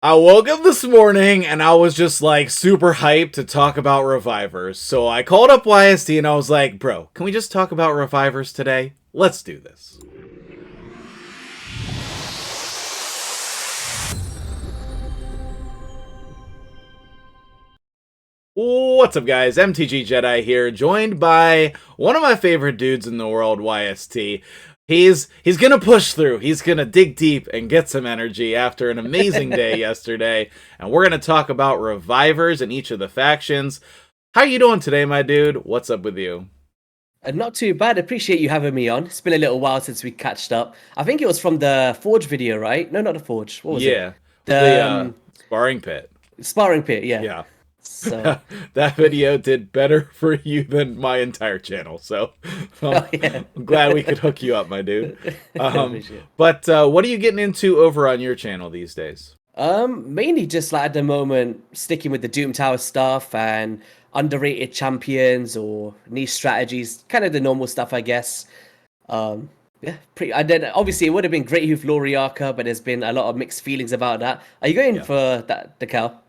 I woke up this morning and I was just like super hyped to talk about revivers. So I called up YST and I was like, bro, can we just talk about revivers today? Let's do this. What's up, guys? MtgJedi here, joined by one of my favorite dudes in the world, YST. He's gonna push through. He's gonna dig deep and get some energy after an amazing day yesterday. And we're gonna talk about revivers in each of the factions. How you doing today, my dude? What's up with you? Not too bad. Appreciate you having me on. It's been a little while since we catched up. I think it was from the Forge video, right? No, not the Forge. What was it? Yeah, the The sparring pit. Sparring Pit, yeah. Yeah. So, That video did better for you than my entire channel, so oh, yeah. I'm glad we could hook you up, my dude. Appreciate it. But what are you getting into over on your channel these days? Mainly just like at the moment, sticking with the Doom Tower stuff and underrated champions or niche strategies, kind of the normal stuff, I guess. Yeah, pretty. And then obviously it would have been great with Loriaka, but there's been a lot of mixed feelings about that. Are you going Yeah. for that the Cal?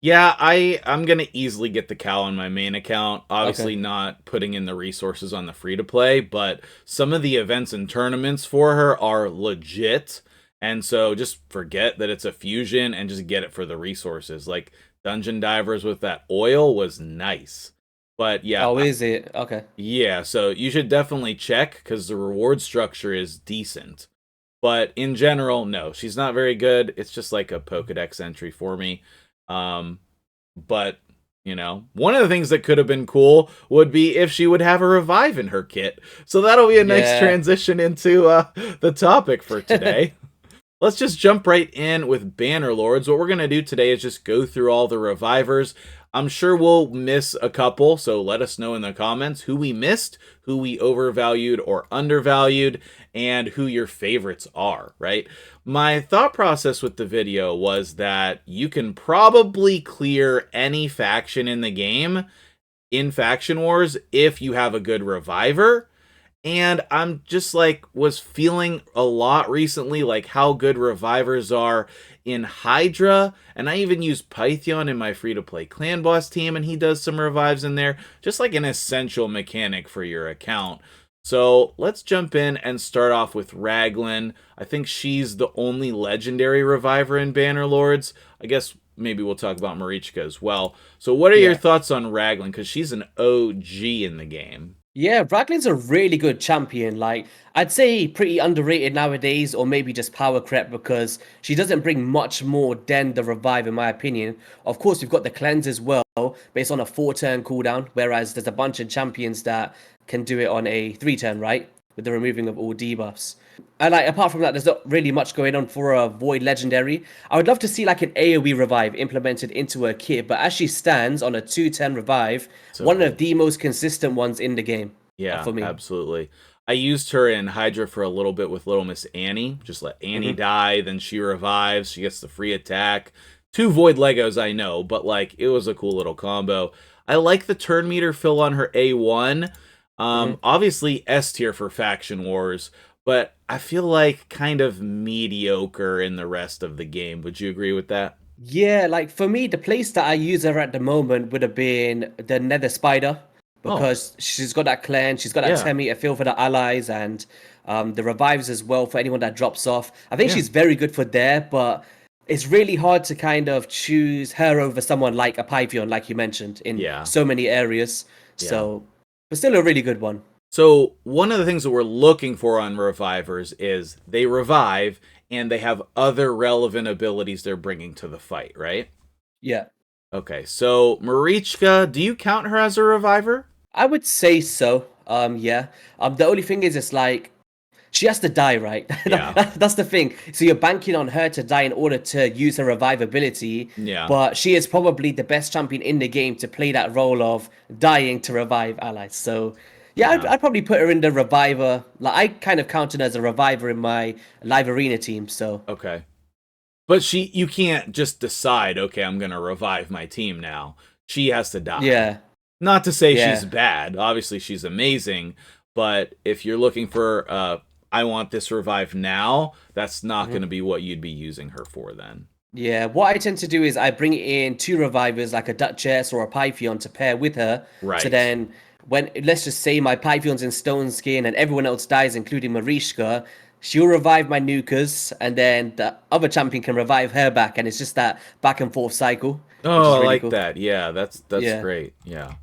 Yeah, I'm gonna easily get the cow on my main account. Obviously Okay. not putting in the resources on the free to play, but some of the events and tournaments for her are legit. And so just forget that it's a fusion and just get it for the resources. Like Dungeon Divers with that oil was nice. But yeah, Oh, is it? Okay. yeah, so you should definitely check because the reward structure is decent. But in general, no, she's not very good. It's just like a Pokedex entry for me. Um, but one of the things that could have been cool would be if she would have a revive in her kit. So that'll be a nice Yeah. transition into the topic for today. Let's just jump right in with Banner Lords. What we're going to do today is just go through all the revivers. I'm sure we'll miss a couple, so let us know in the comments who we missed, who we overvalued or undervalued, and who your favorites are, right? My thought process with the video was that you can probably clear any faction in the game in Faction Wars if you have a good reviver. And I'm just like, was feeling a lot recently, like how good revivers are in Hydra. And I even use Python in my free to play clan boss team, and he does some revives in there, just like an essential mechanic for your account. So let's jump in and start off with Raglan. I think she's the only legendary reviver in Banner Lords. I guess maybe we'll talk about Marichka as well. So what are your Yeah. thoughts on Raglan? Because she's an OG in the game. Yeah, Raglan's a really good champion. Like, I'd say pretty underrated nowadays, or maybe just power creep because she doesn't bring much more than the revive, in my opinion. Of course, we've got the cleanse as well, but it's on a 4-turn cooldown, whereas there's a bunch of champions that can do it on a 3-turn, right? With the removing of all debuffs. And like apart from that, there's not really much going on for a Void Legendary. I would love to see like an AoE revive implemented into her kit, but as she stands on a 210 revive, So one of good. the most consistent ones in the game Yeah, for me. absolutely. I used her in Hydra for a little bit with Little Miss Annie. Just let Annie Hmm. die, then she revives. She gets the free attack. Two Void Legos, I know, but like it was a cool little combo. I like the turn meter fill on her A1. Hmm. Obviously S tier for Faction Wars, but I feel like kind of mediocre in the rest of the game. Would you agree with that? Yeah, like for me, the place that I use her at the moment would have been the Nether Spider Oh, because she's got that cleanse, she's got that yeah, 10 meter fill for the allies, and the revives as well for anyone that drops off. I think yeah, she's very good for there, but it's really hard to kind of choose her over someone like a Pythion, like you mentioned, in yeah, so many areas. yeah. So, but still a really good one. So one of the things that we're looking for on revivers is they revive and they have other relevant abilities they're bringing to the fight, right? Yeah. Okay, so Marichka, do you count her as a reviver? I would say so. Yeah. The only thing is, it's like she has to die, right? Yeah, That's the thing. So you're banking on her to die in order to use her revive ability, yeah, but she is probably the best champion in the game to play that role of dying to revive allies. So yeah, I'd, yeah. I'd probably put her in the reviver. Like I kind of count her as a reviver in my live arena team. So Okay. But you can't just decide, okay, I'm going to revive my team now. She has to die. yeah, Not to say she's yeah. bad. Obviously, she's amazing. But if you're looking for, I want this revive now, that's not going to be what you'd be using her for then. Yeah, what I tend to do is I bring in two revivers, like a Duchess or a Pythion, to pair with her. So Right. then, when let's just say my Pythion's in Stone Skin and everyone else dies, including Marishka, she'll revive my Nukas, and then the other champion can revive her back, and it's just that back and forth cycle, which Oh, is I really like cool. that. Yeah, that's Yeah. great. Yeah.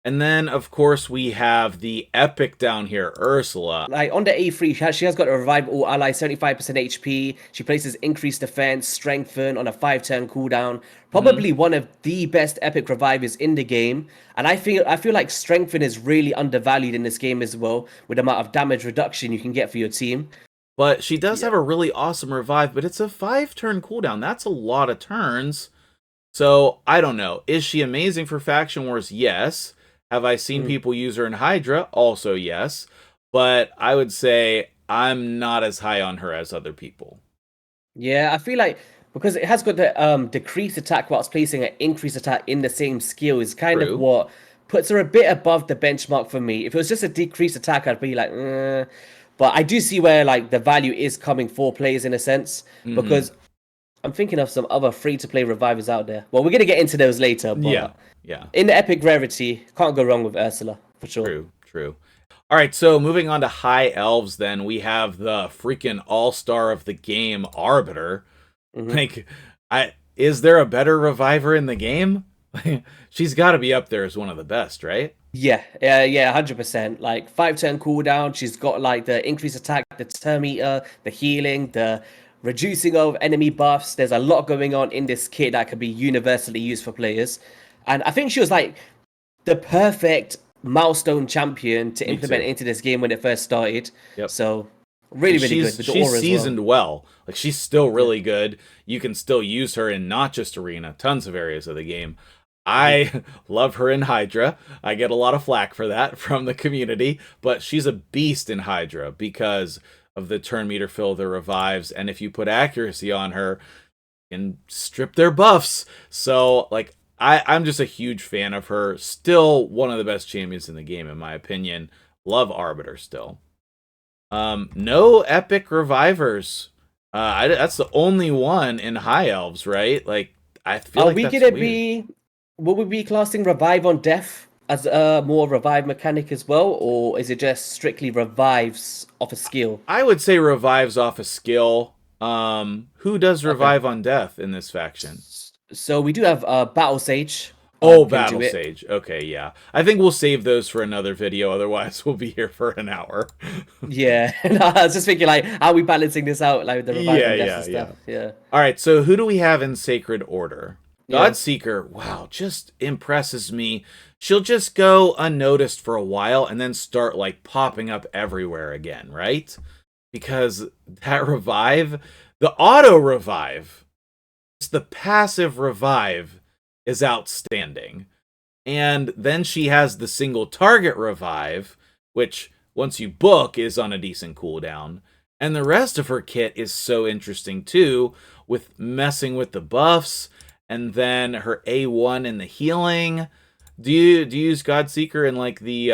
And then, of course, we have the epic down here, Ursula. Like on the A3, she has got to revive all allies 75% HP. She places increased defense, strengthen on a 5-turn cooldown. Hmm. Probably one of the best epic revivers in the game. And I feel like strengthen is really undervalued in this game as well, with the amount of damage reduction you can get for your team. But she does Yeah. have a really awesome revive, but it's a 5-turn cooldown. That's a lot of turns. So, I don't know. Is she amazing for Faction Wars? Yes. Have I seen Mm. people use her in Hydra? Also, yes. But I would say I'm not as high on her as other people. Yeah, I feel like because it has got the decreased attack whilst placing an increased attack in the same skill is kind of True. what puts her a bit above the benchmark for me. If it was just a decreased attack, I'd be like, but I do see where like the value is coming for players in a sense Hmm. because I'm thinking of some other free-to-play revivers out there. Well, we're gonna get into those later, Yeah. but Yeah. in the epic rarity, can't go wrong with Ursula for sure. True. True. All right, so moving on to high elves, then we have the freaking all-star of the game, Arbiter. Hmm. Like, I is there a better reviver in the game? She's got to be up there as one of the best, right? Yeah, 100%. Like 5-turn cooldown. She's got like the increased attack, the turn meter, the healing, the reducing of enemy buffs. There's a lot going on in this kit that can be universally used for players. And I think she was like the perfect milestone champion to Me implement too. into this game when it first started. Yep. So really, really good with the She's aura as well. seasoned well. Like she's still Yeah. really good. You can still use her in not just arena, tons of areas of the game. Mhm. I love her in Hydra. I get a lot of flack for that from the community, but she's a beast in Hydra because of the turn meter fill, the revives, and if you put accuracy on her, you can strip their buffs. So like I'm just a huge fan of her. Still one of the best champions in the game, in my opinion. Love Arbiter still. No epic revivers. That's the only one in High Elves, right? Like, I feel Are like we that's gonna weird. be? Will we be classing revive on death as a more revive mechanic as well, or is it just strictly revives off a skill? I would say revives off a skill. Who does Okay. revive on death in this faction? So we do have Battle Sage. Oh, Can do Battle it. Sage. Okay, yeah. I think we'll save those for another video. Otherwise, we'll be here for an hour. Yeah. No, I was just thinking like, how are we balancing this out, like with the revive Yeah, on death yeah, and stuff? yeah. Yeah. All right, so who do we have in Sacred Order? Yeah. Godseeker, wow, just impresses me. She'll just go unnoticed for a while and then start like popping up everywhere again, right? Because that revive, the auto revive, just the passive revive is outstanding. And then she has the single target revive, which once you book is on a decent cooldown. And the rest of her kit is so interesting too, with messing with the buffs, and then her A1 in the healing. Do you use Godseeker in like the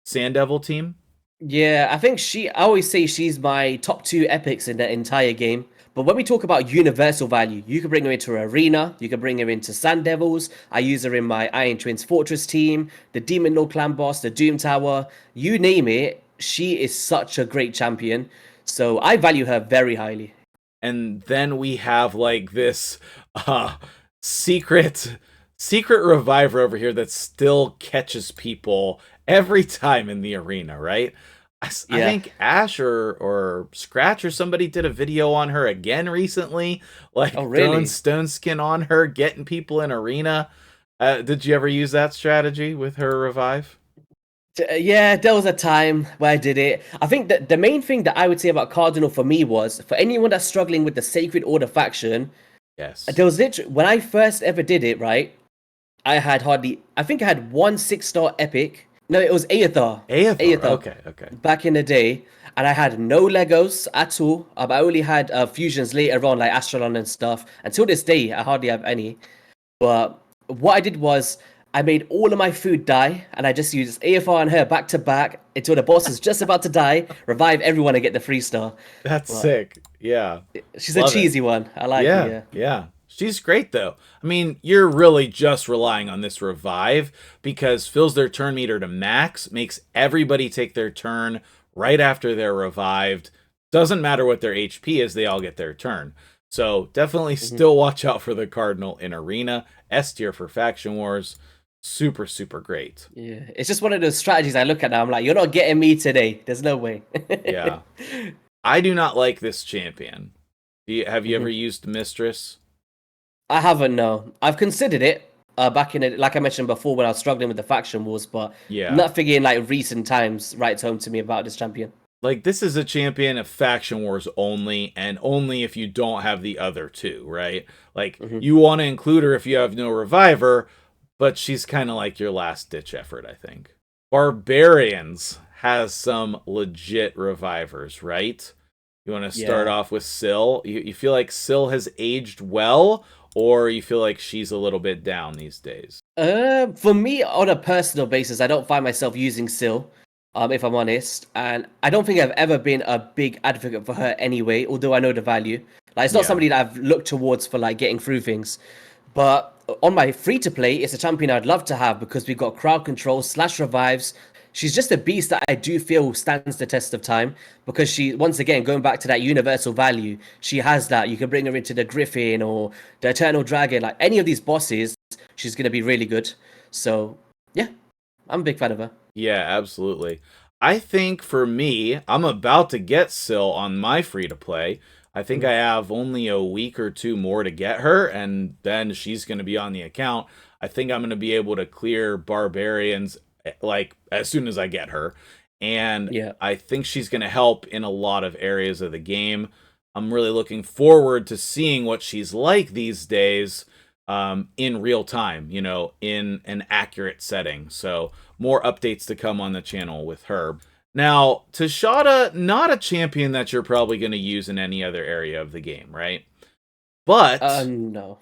Sand Devil team? Yeah, I think I always say she's my top two epics in the entire game. But when we talk about universal value, you can bring her into Arena, you can bring her into Sand Devils. I use her in my Iron Twins Fortress team, the Demon Lord Clan Boss, the Doom Tower, you name it. She is such a great champion. So I value her very highly. And then we have like this uh secret secret reviver over here that still catches people every time in the arena, right? I Yeah. think Ash or Scratch or somebody did a video on her again recently, Oh, like throwing really? stone skin on her, getting people in arena. Did you ever use that strategy with her revive? Yeah, there was a time where I did it. I think that the main thing that I would say about Cardinal for me was for anyone that's struggling with the Sacred Order faction, Yes. there was literally when I first ever did it, right? I think I had one 6-star epic. No, it was Aether. Aethar. Aether Okay, okay. back in the day. And I had no Legos at all. I only had fusions later on, like Astralon and stuff. Until this day, I hardly have any. But what I did was I made all of my food die, and I just used AFR on her back to back until the boss is just about to die, revive everyone and get the 3-star. That's But sick. Yeah. she's a Love it. cheesy one. I like it, Yeah, yeah. yeah. She's great though. I mean, you're really just relying on this revive because fills their turn meter to max, makes everybody take their turn right after they're revived. Doesn't matter what their HP is, they all get their turn. So definitely hmm still watch out for the Cardinal in Arena. S tier for Faction Wars. Super, super great. Yeah, it's just one of those strategies I look at now. I'm like, you're not getting me today. There's no way. Yeah. I do not like this champion. Have you ever Mhm. used Mistress? I haven't, no. I've considered it back in it, like I mentioned before, when I was struggling with the faction wars, but Yeah. nothing in like recent times writes home to me about this champion. Like, this is a champion of Faction Wars only, and only if you don't have the other two, right? Like, hmm you want to include her if you have no Reviver, but she's kind of like your last-ditch effort, I think. Barbarians has some legit Revivers, right? You want to start Yeah. off with Syl? You feel like Syl has aged well, or you feel like she's a little bit down these days? For me, on a personal basis, I don't find myself using Syl, if I'm honest, and I don't think I've ever been a big advocate for her anyway. Although I know the value, like it's not Yeah. somebody that I've looked towards for like getting through things. But on my free to play, it's a champion I'd love to have because we've got crowd control slash revives. She's just a beast that I do feel stands the test of time because she, once again, going back to that universal value, she has that. You can bring her into the Griffin or the Eternal Dragon, like any of these bosses, she's going to be really good. So, yeah, I'm a big fan of her. Yeah, absolutely. I think for me, I'm about to get Syl on my free to play. I think Mhm. I have only a week or two more to get her, and then she's going to be on the account. I think I'm going to be able to clear Barbarians like as soon as I get her. And Yeah. I think she's going to help in a lot of areas of the game. I'm really looking forward to seeing what she's like these days in real time, in an accurate setting. So more updates to come on the channel with her. Now, Tashada, not a champion that you're probably going to use in any other area of the game, right? But, No.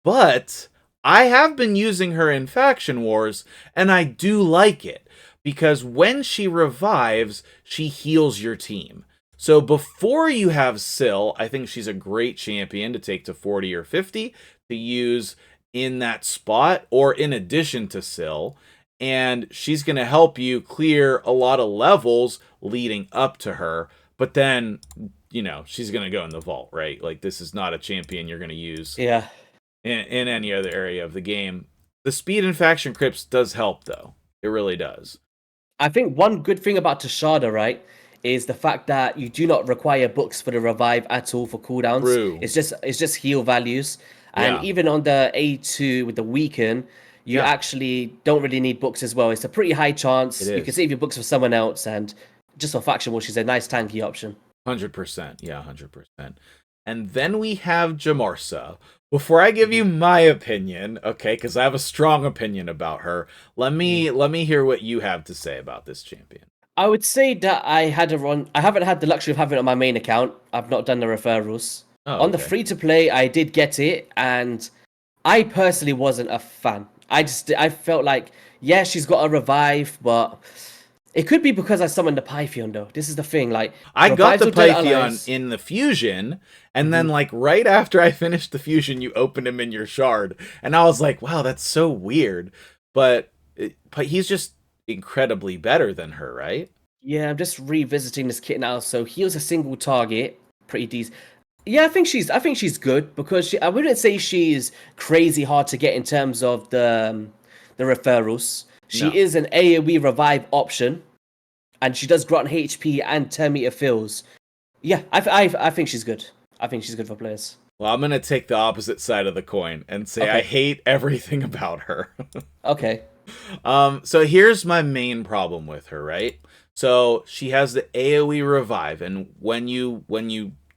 but, I have been using her in Faction Wars, and I do like it. Because when she revives, she heals your team. So before you have Syl, I think she's a great champion to take to 40 or 50 to use in that spot or in addition to Syl. And she's going to help you clear a lot of levels leading up to her. But then, she's going to go in the vault, right? Like, this is not a champion you're going to use Yeah. in any other area of the game. The speed in Faction Crypts does help, though. It really does. I think one good thing about Tashada, right, is the fact that you do not require books for the revive at all for cooldowns. True. It's just heal values, and Yeah. even on the A2 with the weaken, you Yeah. actually don't really need books as well. It's a pretty high It chance you can is. save your books for someone else, and just for faction war, she's a nice tanky option. 100%. Yeah, 100%. And then we have Jamarsa. Before I give you my opinion, okay, because I have a strong opinion about her, let me hear what you have to say about this champion. I would say that I had her on. I haven't had the luxury of having it on my main account. I've not done the referrals. Oh, On the okay. free to play, I did get it, and I personally wasn't a fan. I felt like, yeah, she's got a revive, but it could be because I summoned the Pythion though. This is the thing, like I got revives the with dead Pythion allies. in the fusion, and then Mhm. like right after I finished the fusion, you opened him in your shard, and I was like, wow, that's so weird. But he's just incredibly better than her, right? Yeah, I'm just revisiting this kit now. So heals a single target, pretty decent. Yeah, I think she's good because I wouldn't say she's crazy hard to get in terms of the referrals. She No. is an AoE revive option, and she does grant HP and 10 meter fills. Yeah, I think she's good. I think she's good for players. Well, I'm gonna take the opposite side of the coin and say I Okay. hate everything about her. Okay. So here's my main problem with her, right? So she has the AoE revive, and when you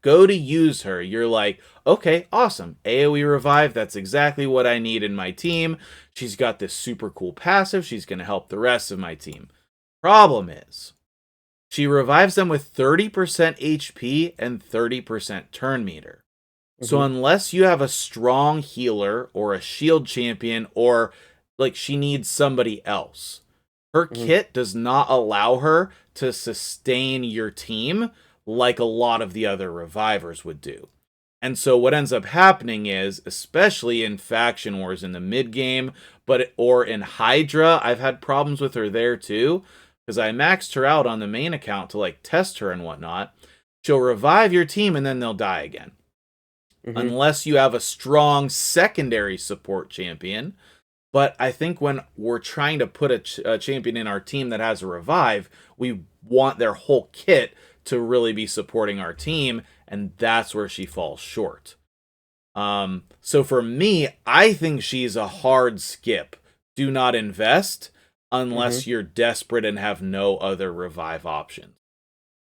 go to use her, you're like, okay, awesome. AoE revive, that's exactly what I need in my team. She's got this super cool passive, she's gonna help the rest of my team. Problem is, she revives them with 30% HP and 30% turn meter. So hmm unless you have a strong healer or a shield champion or like she needs somebody else. Her Mm-hmm. kit does not allow her to sustain your team like a lot of the other revivers would do. And so what ends up happening is, especially in faction wars in the mid game, or in Hydra, I've had problems with her there too, because I maxed her out on the main account to like test her and whatnot. She'll revive your team and then they'll die again. Mm-hmm. Unless you have a strong secondary support champion. But I think when we're trying to put a champion in our team that has a revive, we want their whole kit to really be supporting our team, and that's where she falls short. So for me, I think she's a hard skip. Do not invest unless Mm-hmm. you're desperate and have no other revive options.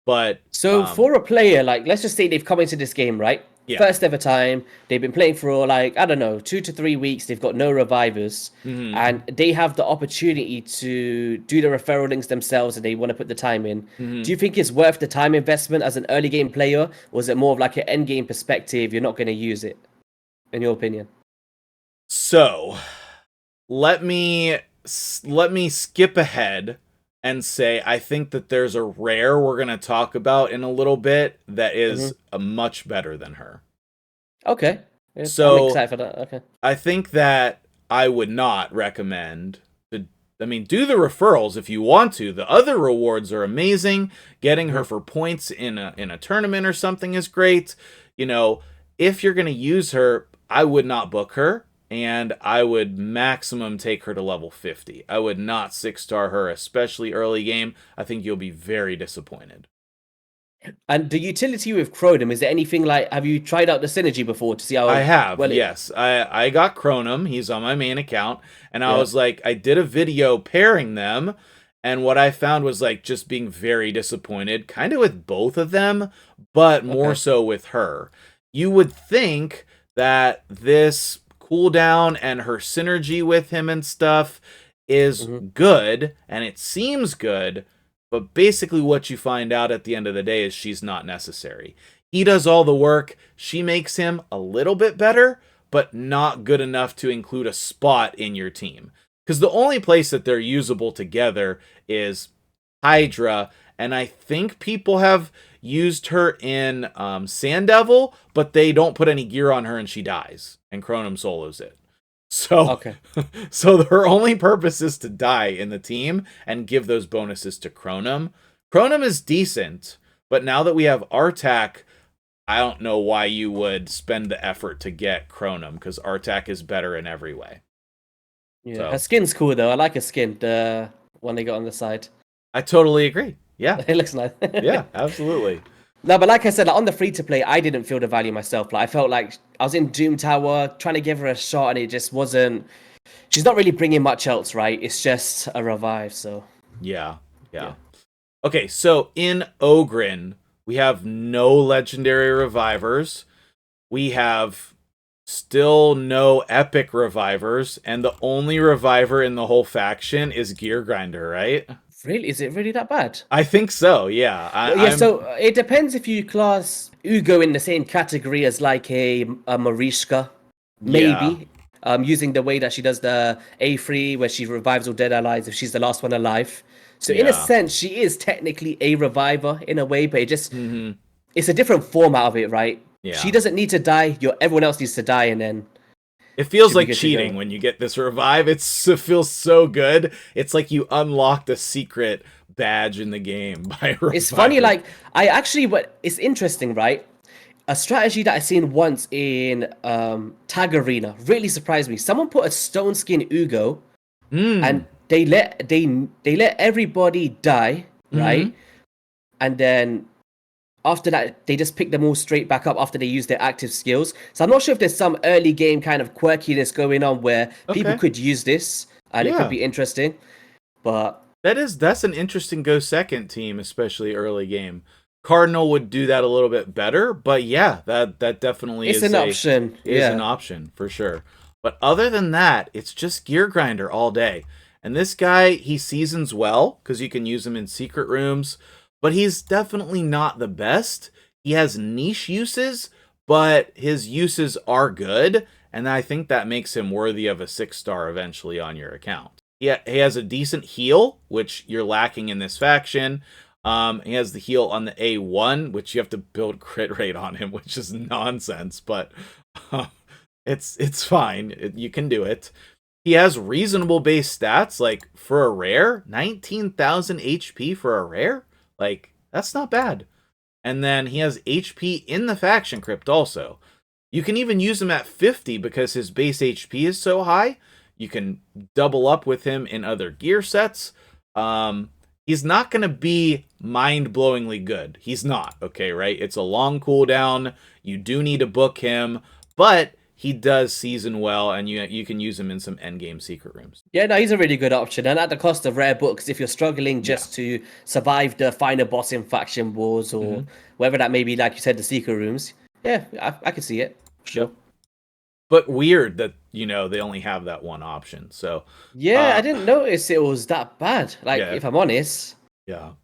But So for a player, like let's just say they've come into this game, right? yeah. First ever time, they've been playing for like, I don't know, 2 to 3 weeks, they've got no revivers, and they have the opportunity to do the referral links themselves and they want to put the time in. Do you think it's worth the time investment as an early game player, or is it more of like an end game perspective, you're not going to use it, in your opinion? So let me skip ahead and say I think that there's a rare we're going to talk about in a little bit that is a much better than her. Okay. Yeah, I'm So excited for that. Okay. I think that I would not recommend do the referrals if you want to. The other rewards are amazing. Getting her for points in a tournament or something is great. You know, if you're going to use her, I would not book her. And I would maximum take her to level 50. I would not 6-star her, especially early game. I think you'll be very disappointed. And the utility with Chronum, is there anything like, have you tried out the synergy before to see how I have, well it... yes. I got Chronum. He's on my main account. And I Yeah. was like, I did a video pairing them. And what I found was like just being very disappointed, kind of with both of them, but more so with her. You would think that this cooldown and her synergy with him and stuff is good, and it seems good, but basically what you find out at the end of the day is she's not necessary. He does all the work, she makes him a little bit better, but not good enough to include a spot in your team. Because the only place that they're usable together is Hydra, and I think people have used her in Sand Devil, but they don't put any gear on her and she dies, and Chronum solos it. So, so her only purpose is to die in the team and give those bonuses to Chronum. Chronum is decent, but now that we have Artak, I don't know why you would spend the effort to get Chronum, because Artak is better in every way. Yeah, So, her skin's cool though. I like her skin, the one they got on the side. I totally agree. Yeah. It looks nice. Yeah, absolutely. No, but like I said, like, on the free to play, I didn't feel the value myself. Like I felt like I was in Doom Tower trying to give her a shot, and it just wasn't. She's not really bringing much else, right? It's just a revive. So Yeah. Okay, so in Ogren, we have no legendary revivers. We have still no epic revivers, and the only reviver in the whole faction is Gear Grinder, right? really, is it really that bad? I think so, yeah. Yeah, so it depends if you class Ugo in the same category as like a Marishka, maybe. Using the way that she does the A3, where she revives all dead allies if she's the last one alive. So in a sense, she is technically a reviver in a way, but it just it's a different format of it, right? Yeah. She doesn't need to die. Everyone else needs to die, and then it feels like cheating when you get this revive. It feels so good. It's like you unlocked a secret badge in the game by revive. It's funny, like but it's interesting, right? A strategy that I seen once in Tag Arena really surprised me. Someone put a stone skin Ugo, and they let everybody die, right? And then after that, they just pick them all straight back up after they use their active skills. So I'm not sure if there's some early game kind of quirkiness going on where people could use this and it could be interesting. But that's an interesting go second team, especially early game. Cardinal would do that a little bit better, but yeah, that definitely is an option. Is an option for sure. But other than that, it's just Gear Grinder all day. And this guy, he seasons well because you can use him in secret rooms, but he's definitely not the best. He has niche uses, but his uses are good, and I think that makes him worthy of a 6-star eventually on your account. He has a decent heal, which you're lacking in this faction. He has the heal on the A1, which you have to build crit rate on him, which is nonsense, but it's fine. You can do it. He has reasonable base stats, like for a rare, 19,000 HP for a rare. Like, that's not bad. And then he has HP in the faction crypt also. You can even use him at 50 because his base HP is so high. You can double up with him in other gear sets. He's not going to be mind-blowingly good. He's not, okay, right? It's a long cooldown. You do need to book him, but he does season well, and you can use him in some endgame secret rooms. Yeah, no, he's a really good option. And at the cost of rare books, if you're struggling just to survive the final boss in faction wars or whatever that may be, like you said, the secret rooms, yeah, I can see it. Sure. But weird that, they only have that one option. So yeah, I didn't notice it was that bad. Like, if I'm honest. Yeah.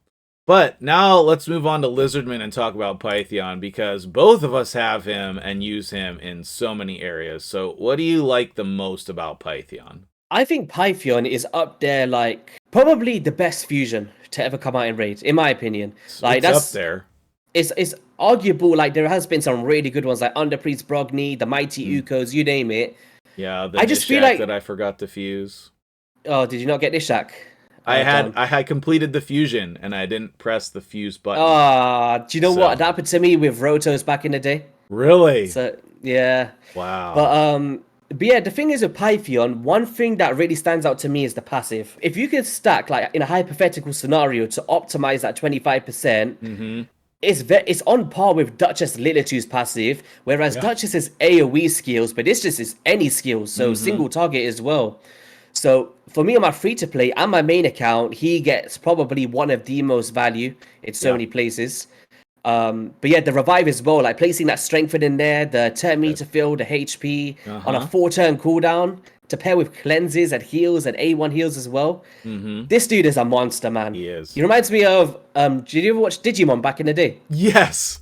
But now let's move on to Lizardmen and talk about Pythion, because both of us have him and use him in so many areas. So what do you like the most about Pythion? I think Pythion is up there, like, probably the best fusion to ever come out in Raid, in my opinion. Like, that's up there. It's arguable. Like, there has been some really good ones, like Underpriest Brogni, the Mighty Ukos, you name it. Yeah, I just feel like that I forgot to fuse. Oh, did you not get Nishak? I had completed the fusion and I didn't press the fuse button. Do you know what? That happened to me with Rotos back in the day. Really? So yeah. Wow. But yeah, the thing is with Pythion, one thing that really stands out to me is the passive. If you could stack, like, in a hypothetical scenario to optimize that 25%, it's on par with Duchess Lilitu's passive, whereas Duchess is AoE skills, but this just is any skills, so single target as well. So for me on my free-to-play and my main account, he gets probably one of the most value in so many places. But yeah, the revive as well, like placing that strengthen in there, the turn meter fill, the HP on a 4-turn cooldown to pair with cleanses and heals and A1 heals as well. This dude is a monster, man. He is. He reminds me of, did you ever watch Digimon back in the day? Yes.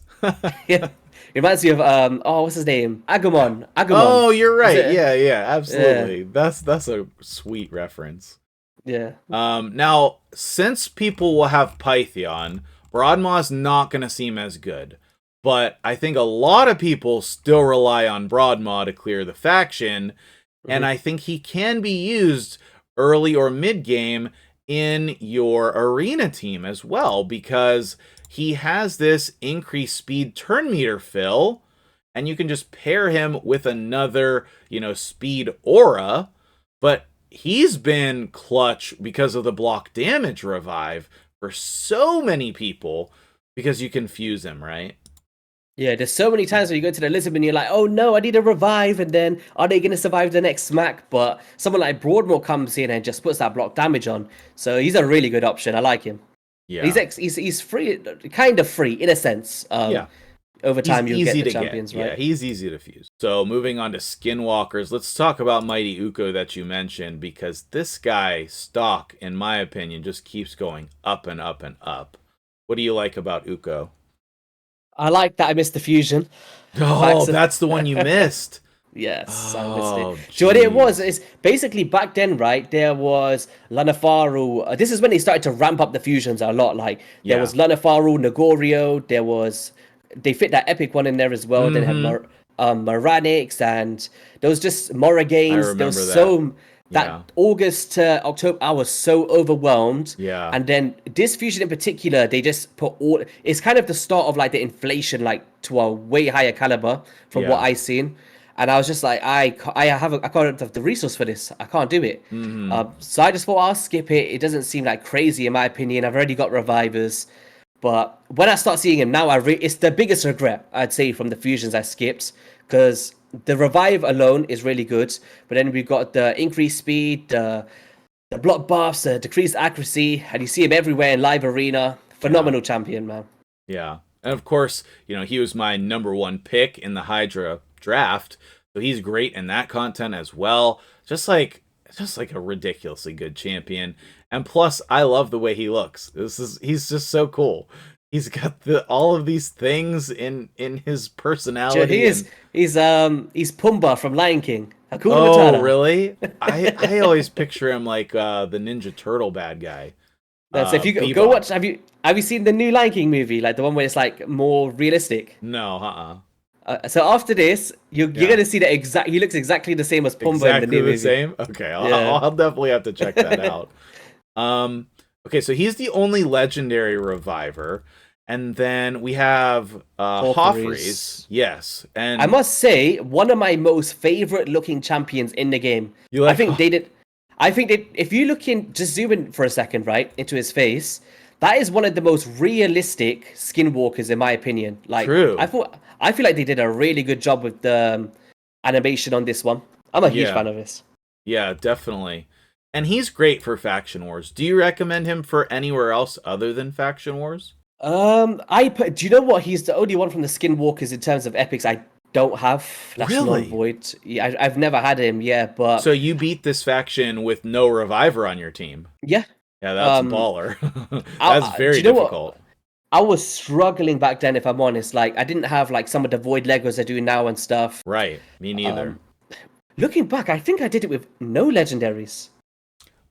Yeah. It reminds me of what's his name? Agumon. Oh, you're right. Yeah, absolutely. Yeah. That's a sweet reference. Yeah. Now, since people will have Pythion, Broadmaw's not gonna seem as good. But I think a lot of people still rely on Broadmaw to clear the faction, and I think he can be used early or mid game in your arena team as well, because he has this increased speed turn meter fill, and you can just pair him with another, speed aura. But he's been clutch because of the block damage revive for so many people, because you can fuse him, right? Yeah, there's so many times where you go to the Lizardmen, you're like, oh no, I need a revive, and then are they going to survive the next smack? But someone like Broadmoor comes in and just puts that block damage on. So he's a really good option. I like him. Yeah, he's free, kind of free in a sense. Over time, you'll get the champions, right? Yeah, he's easy to fuse. So moving on to Skinwalkers, let's talk about Mighty Uko that you mentioned, because this guy stock, in my opinion, just keeps going up and up and up. What do you like about Uko? I like that I missed the fusion. Oh, that's the one you missed. Yes, I missed it. Do you know what it was? It's basically back then, right? There was Lanafaru. This is when they started to ramp up the fusions a lot. Like there was Lanafaru, Nagorio. They fit that epic one in there as well. Then had Moranix, and there was just Morriganes. There was that August to October, I was so overwhelmed. Yeah. And then this fusion in particular, they just put all. It's kind of the start of like the inflation, like to a way higher caliber from what I've seen. And I was just like, I can't have the resource for this. I can't do it. So I just thought I'll skip it. It doesn't seem like crazy in my opinion. I've already got revivers. But when I start seeing him now, it's the biggest regret, I'd say, from the fusions I skipped. Because the revive alone is really good. But then we've got the increased speed, the block buffs, the decreased accuracy. And you see him everywhere in live arena. Phenomenal champion, man. Yeah. And of course, he was my #1 pick in the Hydra draft, so he's great in that content as well. Just like a ridiculously good champion, and plus I love the way he looks. He's just so cool. He's got all of these things in his Sure, personality. he's Pumbaa from Lion King. Hakuna Oh, Matata. really? I always picture him like the Ninja Turtle bad guy. So if you go Bebop. watch, have you seen the new Lion King movie, like the one where it's like more realistic? No, So after this, you're Yeah. gonna see that he looks exactly the same as Pumbaa in the Exactly new the movie. same. Okay, Yeah. I'll definitely have to check that out. Okay, so he's the only legendary reviver, and then we have Joffrey's. Yes, and I must say, one of my most favorite looking champions in the game. You like I think they did. I think that if you look in, just zoom in for a second, right, into his face, that is one of the most realistic skinwalkers, in my opinion. Like, True. I feel like they did a really good job with the animation on this one. I'm a huge fan of this. Yeah, definitely. And he's great for Faction Wars. Do you recommend him for anywhere else other than Faction Wars? Do you know what? He's the only one from the Skinwalkers in terms of epics I don't have. Really? Void. Yeah, I've never had him. Yeah, but so you beat this faction with no reviver on your team. Yeah. Yeah, that's baller. That's very difficult. I was struggling back then, if I'm honest. Like, I didn't have like some of the Void Legos I do now and stuff. Right. Me neither. Looking back, I think I did it with no legendaries.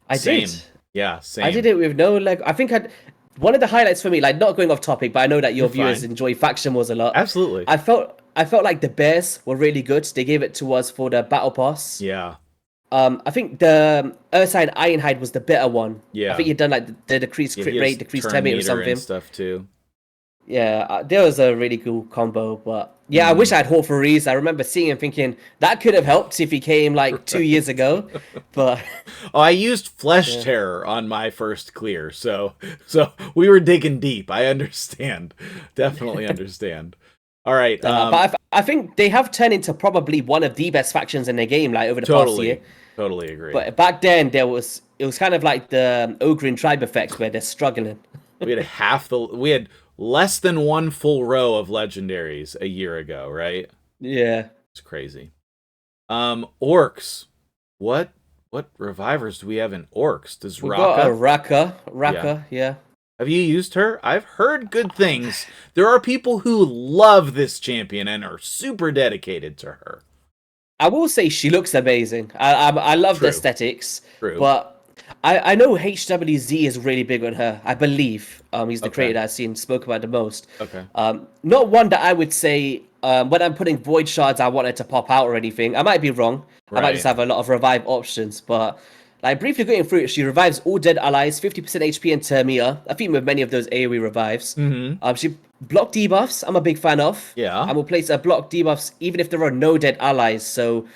I did. Yeah, same. I did it with no Lego. I think one of the highlights for me, like not going off topic, but I know that your viewers enjoy Faction Wars a lot. Absolutely. I felt like the bears were really good. They gave it to us for the battle pass. Yeah. I think the Ursine Ironhide was the better one. Yeah. I think you'd done like the decreased crit rate, decreased turn meter or something. And stuff too. Yeah, there was a really cool combo, but yeah, I wish I had Horfurese. I remember seeing him thinking that could have helped if he came like 2 years ago, but I used Flesh Terror on my first clear, so we were digging deep. I understand, definitely understand. All right, but I think they have turned into probably one of the best factions in the game, like over the past year. Totally agree. But back then, it was kind of like the Ogren tribe effect where they're struggling. We had less than one full row of legendaries a year ago, right? Yeah. It's crazy. Orcs. What revivers do we have in Orcs? Does Raka, yeah. Have you used her? I've heard good things. There are people who love this champion and are super dedicated to her. I will say she looks amazing. I love the aesthetics. True. But I know HWZ is really big on her. I believe he's the creator that I've seen spoke about the most. Okay. Not one that I would say when I'm putting void shards I wanted to pop out or anything. I might be wrong. Right. I might just have a lot of revive options. But like briefly going through it, she revives all dead allies, 50% HP and turn meter. I think with many of those AoE revives. Mm-hmm. She block debuffs. I'm a big fan of. Yeah. And will place block debuffs even if there are no dead allies. So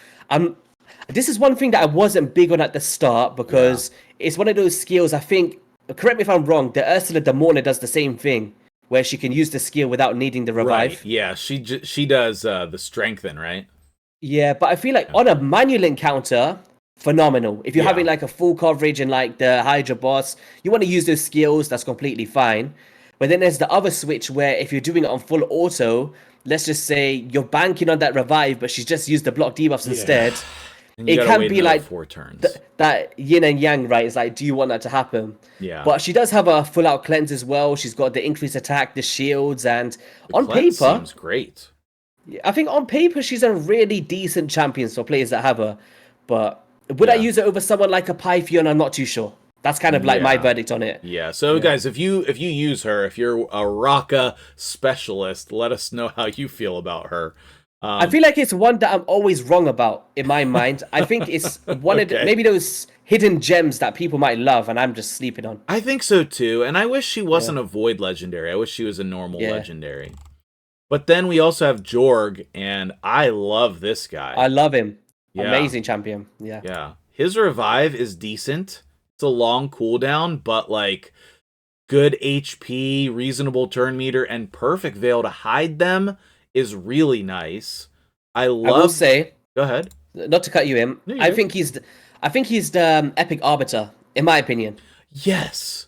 this is one thing that I wasn't big on at the start because it's one of those skills, I think, correct me if I'm wrong, the Ursula de Morna does the same thing, where she can use the skill without needing the revive. Right, yeah, she does the strengthen, right? Yeah, but I feel like on a manual encounter, phenomenal. If you're having like a full coverage and like the Hydra boss, you want to use those skills, that's completely fine. But then there's the other switch where if you're doing it on full auto, let's just say you're banking on that revive, but she's just used the block debuffs instead. It can be like 4 turns. That yin and yang, right? It's like, do you want that to happen? Yeah. But she does have a full out cleanse as well. She's got the increased attack, the shields, and on paper, seems great. I think on paper she's a really decent champion for players that have her. But would I use it over someone like a Pythian? I'm not too sure. That's kind of like my verdict on it. Yeah. So guys, if you use her, if you're a Raka specialist, let us know how you feel about her. I feel like it's one that I'm always wrong about in my mind. I think it's one of maybe those hidden gems that people might love and I'm just sleeping on. I think so too. And I wish she wasn't a void legendary. I wish she was a normal legendary. But then we also have Jorg, and I love this guy. I love him. Yeah. Amazing champion. Yeah. Yeah. His revive is decent. It's a long cooldown, but like good HP, reasonable turn meter, and perfect veil to hide them is really nice. I will say, go ahead. Not to cut you in. No, I think he's the epic arbiter, in my opinion. Yes.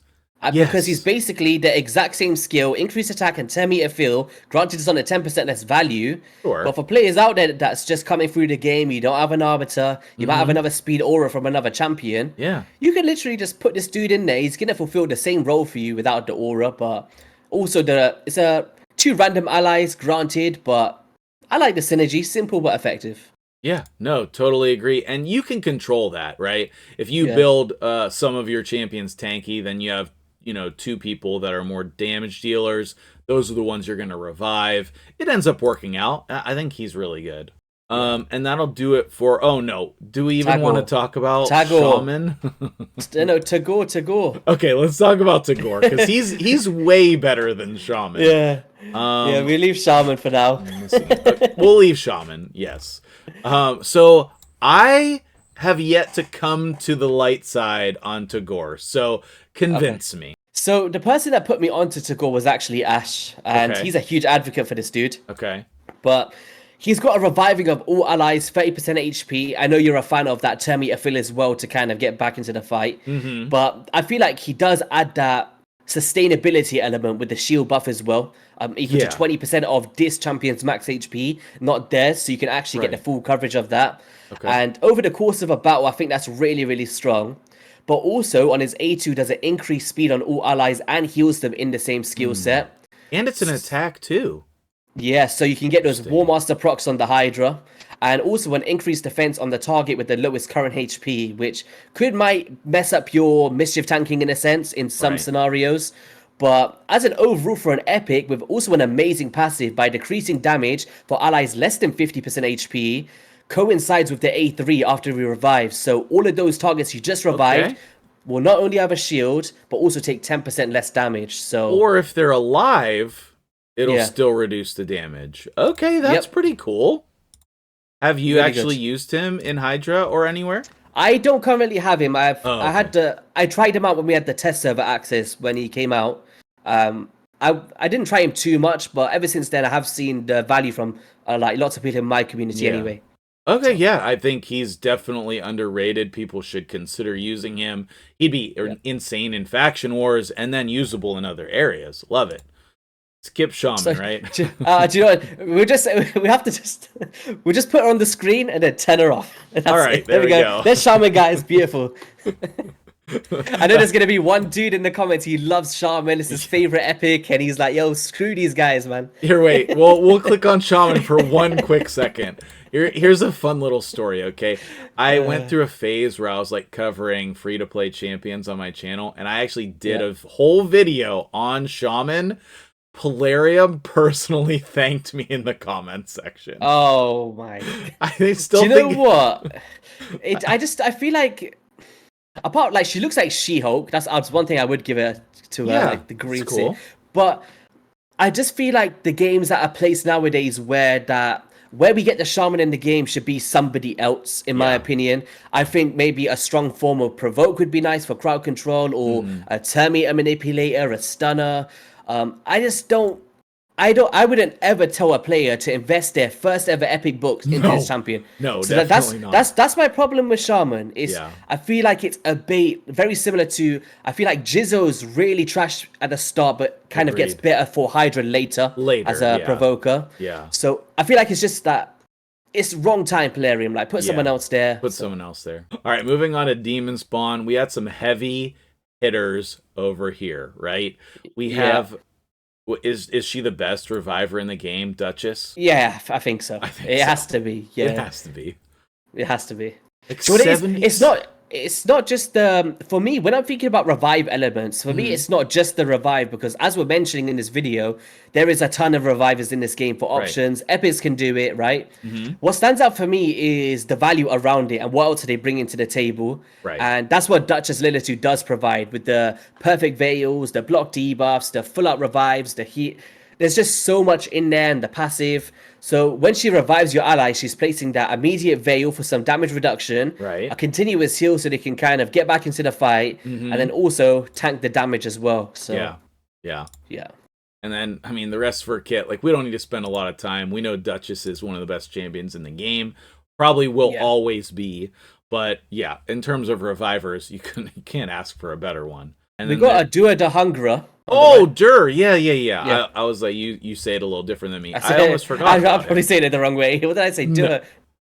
Because he's basically the exact same skill, increased attack and 10 meter fill. Granted, it's on a 10% less value. Sure. But for players out there that's just coming through the game, you don't have an arbiter, you might have another speed aura from another champion. Yeah. You can literally just put this dude in there. He's going to fulfill the same role for you without the aura, but Also, it's a 2 random allies granted, but I like the synergy. Simple but effective. Yeah, no, totally agree. And you can control that, right? If you Yeah. build some of your champions tanky, then you have, 2 people that are more damage dealers. Those are the ones you're going to revive. It ends up working out. I think he's really good. And that'll do it for... Oh, no. Do we even want to talk about Shaman? No, Tagore. Okay, let's talk about Tagore, because he's way better than Shaman. Yeah. Yeah, we leave Shaman for now. We'll leave Shaman, yes. So I have yet to come to the light side on Tagore, so convince me. So the person that put me onto Tagore was actually Ash, and he's a huge advocate for this dude. Okay. But he's got a reviving of all allies, 30% HP. I know you're a fan of that Terminator fill as well to kind of get back into the fight. Mm-hmm. But I feel like he does add that sustainability element with the shield buff as well. Equal to 20% of this champion's max HP, not theirs, so you can actually get the full coverage of that. Okay. And over the course of a battle, I think that's really, really strong. But also on his A2 does an increased speed on all allies and heals them in the same skill set. And it's an attack too. Yeah, so you can get those War Master procs on the Hydra, and also an increased defense on the target with the lowest current HP, which might mess up your mischief tanking in a sense in some scenarios. But as an overall for an epic, with also an amazing passive by decreasing damage for allies less than 50% HP, coincides with the A3 after he revives. So all of those targets you just revived will not only have a shield, but also take 10% less damage. So, or if they're alive, it'll still reduce the damage. Okay, that's pretty cool. Have you actually used him in Hydra or anywhere? I don't currently have him. I tried him out when we had the test server access when he came out. I didn't try him too much, but ever since then I have seen the value from like lots of people in my community anyway. Okay, yeah, I think he's definitely underrated. People should consider using him. He'd be insane in faction wars and then usable in other areas. Love it. Skip Shaman, right? Do you know what? We'll just put her on the screen and then turn her off. All right, there we go. That Shaman guy is beautiful. I know there's gonna be one dude in the comments. He loves Shaman. It's his favorite epic, and he's like, "Yo, screw these guys, man." Here, wait. We'll click on Shaman for one quick second. Here's a fun little story. Okay, I went through a phase where I was like covering free-to-play champions on my channel, and I actually did a whole video on Shaman. Polarium personally thanked me in the comments section. Oh my! I still. Do you know what? I feel like. Apart, like, she looks like She-Hulk. That's one thing I would give her to her, like the green suit. But I just feel like the games that are placed nowadays where we get the Shaman in the game should be somebody else, in my opinion. I think maybe a strong form of Provoke would be nice for crowd control, or a Terminator manipulator, a Stunner. I wouldn't ever tell a player to invest their first ever epic books into this champion. No, so definitely not. That's my problem with Shaman. I feel like it's a bait, very similar to, I feel like Jizzo's really trash at the start, but kind of gets better for Hydra later as a provoker. Yeah. So I feel like it's just that it's wrong time, Polarium. Like, put someone else there. Someone else there. All right, moving on to Demonspawn. We had some heavy hitters over here, right? We have... Is she the best reviver in the game, Duchess? Yeah, I think so. It has to be. Yeah, it has to be. It has to be. Like so it's not just for me, when I'm thinking about revive elements, for me it's not just the revive, because as we're mentioning in this video, there is a ton of revivers in this game for options. Epics can do it, right? What stands out for me is the value around it and what else are they bringing to the table. And that's what Duchess Lilith does provide, with the perfect veils, the block debuffs, the full out revives, the heat. There's just so much in there, and the passive. So when she revives your ally, she's placing that immediate veil for some damage reduction, a continuous heal so they can kind of get back into the fight, and then also tank the damage as well. So yeah. And then, I mean, the rest of her kit, like, we don't need to spend a lot of time. We know Duchess is one of the best champions in the game. Probably will always be. But yeah, in terms of revivers, you can't ask for a better one. And we got a Dua de Hungra. Oh, Dur. Yeah. I was like, you say it a little different than me. I almost forgot. I'm probably saying it the wrong way. What did I say? Dua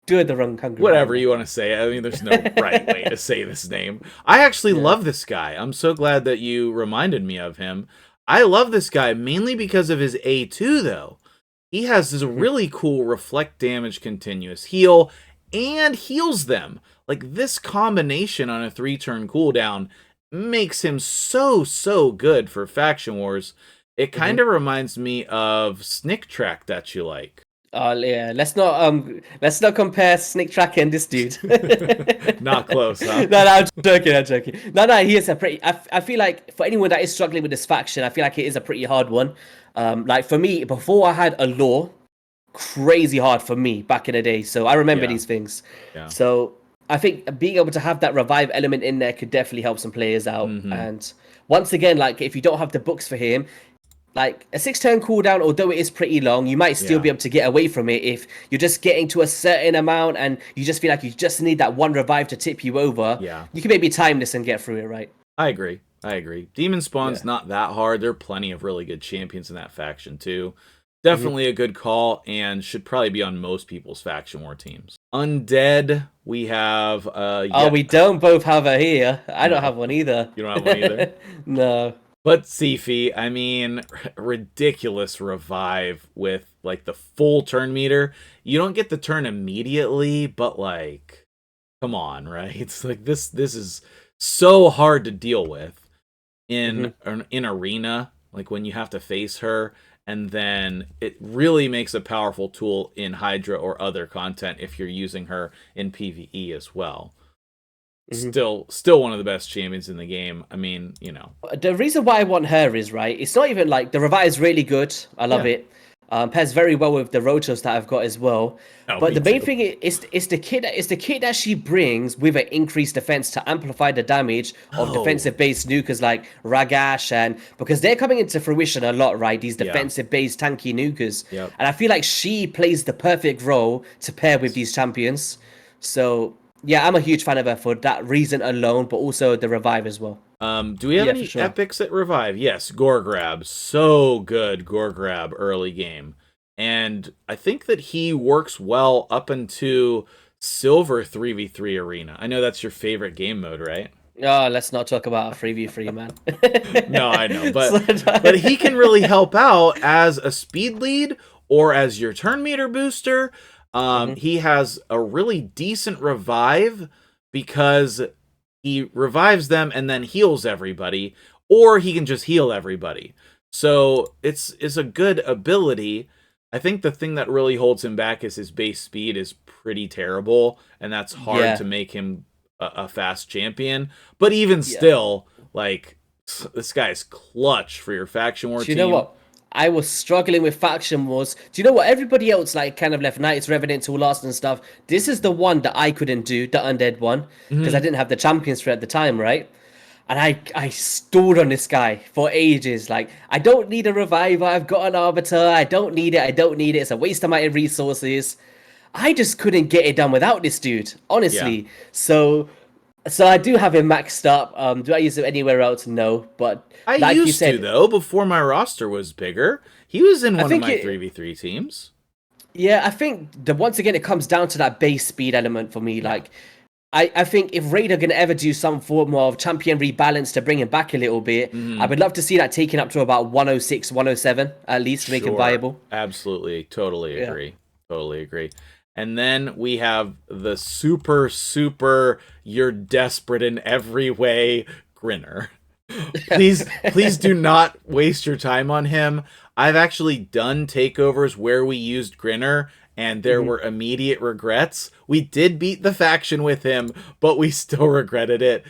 the wrong Hungra. Whatever you want to say. I mean, there's no right way to say this name. I actually love this guy. I'm so glad that you reminded me of him. I love this guy mainly because of his A2 though. He has this really cool reflect damage continuous heal and heals them. Like this combination on a 3-turn cooldown makes him so good for Faction Wars. It kind of reminds me of Snick Track that you like. Oh yeah, let's not compare Snick Track and this dude. Not close, huh? No, I'm joking. No, he is a pretty. I feel like for anyone that is struggling with this faction, I feel like it is a pretty hard one. Like for me, before I had a lore, crazy hard for me back in the day. So I remember these things. Yeah. So I think being able to have that revive element in there could definitely help some players out. And once again, like if you don't have the books for him, like a 6-turn cooldown, although it is pretty long, you might still be able to get away from it if you're just getting to a certain amount and you just feel like you just need that one revive to tip you over. Yeah. You can maybe time this and get through it, right? I agree. Demonspawn's not that hard. There are plenty of really good champions in that faction too. Definitely a good call and should probably be on most people's Faction War teams. Undead, we have... we don't both have her here. I don't have one either. You don't have one either? No. But Sifi, I mean, ridiculous revive with, like, the full turn meter. You don't get the turn immediately, but, like, come on, right? It's like, this is so hard to deal with in Arena, like, when you have to face her. And then it really makes a powerful tool in Hydra or other content if you're using her in PvE as well. Still one of the best champions in the game. I mean, you know. The reason why I want her is, right, it's not even like the revive is really good. I love it. Pairs very well with the rotos that I've got as well. But the main thing is the kit that she brings with an increased defense to amplify the damage of defensive based nukers like Ragash, and because they're coming into fruition a lot, right? These defensive based tanky nukers. And I feel like she plays the perfect role to pair with these champions. So yeah, I'm a huge fan of her for that reason alone, but also the revive as well. Do we have any epics at revive? Yes, Gore Grab. So good, Gore Grab early game. And I think that he works well up into Silver 3v3 Arena. I know that's your favorite game mode, right? Oh, let's not talk about a 3v3, man. No, I know. But he can really help out as a speed lead or as your turn meter booster. He has a really decent revive because he revives them and then heals everybody, or he can just heal everybody. So it's a good ability. I think the thing that really holds him back is his base speed is pretty terrible, and that's hard to make him a fast champion. But even still, like, this guy's clutch for your Faction War team. You know what? I was struggling with Faction Wars. Do you know what? Everybody else, like, kind of left Knights, Revenant, Tool Last and stuff. This is the one that I couldn't do, the Undead one, because I didn't have the champions for it at the time, right? And I stalled on this guy for ages. Like, I don't need a reviver. I've got an arbiter. I don't need it. It's a waste of my resources. I just couldn't get it done without this dude, honestly. So I do have him maxed up. Do I use him anywhere else? No. But I like used you said, to, though, before my roster was bigger. He was in one of my 3v3 teams. Yeah, I think once again, it comes down to that base speed element for me. Like, I think if Raid are going to ever do some form of champion rebalance to bring him back a little bit, I would love to see that taken up to about 106, 107 at least to make him viable. Absolutely. Totally agree. And then we have the super, you're desperate in every way, Grinner. Please do not waste your time on him. I've actually done takeovers where we used Grinner, and there were immediate regrets. We did beat the faction with him, but we still regretted it.